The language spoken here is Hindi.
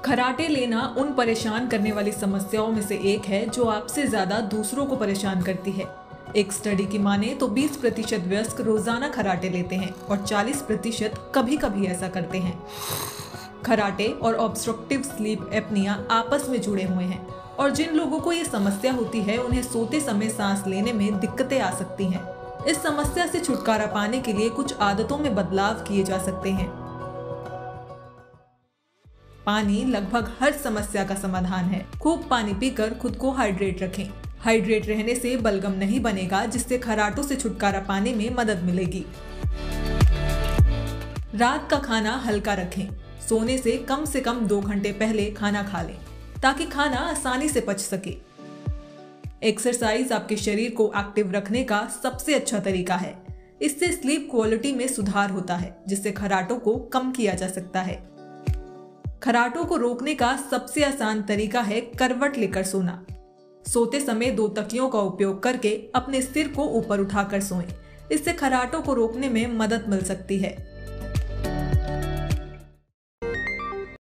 खर्राटे लेना उन परेशान करने वाली समस्याओं में से एक है जो आपसे ज्यादा दूसरों को परेशान करती है। एक स्टडी की माने तो 20% वयस्क रोजाना खर्राटे लेते हैं और 40% कभी कभी ऐसा करते हैं। खर्राटे और ऑब्स्ट्रक्टिव स्लीप एपनिया आपस में जुड़े हुए हैं और जिन लोगों को ये समस्या होती है उन्हें सोते समय सांस लेने में दिक्कतें आ सकती हैं। इस समस्या से छुटकारा पाने के लिए कुछ आदतों में बदलाव किए जा सकते हैं। पानी लगभग हर समस्या का समाधान है। खूब पानी पीकर खुद को हाइड्रेट रखें। हाइड्रेट रहने से बलगम नहीं बनेगा, जिससे खर्राटों से छुटकारा पाने में मदद मिलेगी। रात का खाना हल्का रखें। सोने से कम 2 घंटे पहले खाना खा लें ताकि खाना आसानी से पच सके। एक्सरसाइज आपके शरीर को एक्टिव रखने का सबसे अच्छा तरीका है। इससे स्लीप क्वालिटी में सुधार होता है, जिससे खर्राटों को कम किया जा सकता है। खर्राटों को रोकने का सबसे आसान तरीका है करवट लेकर सोना। सोते समय 2 तकियों का उपयोग करके अपने सिर को ऊपर उठाकर सोएं। इससे खर्राटों को रोकने में मदद मिल सकती है।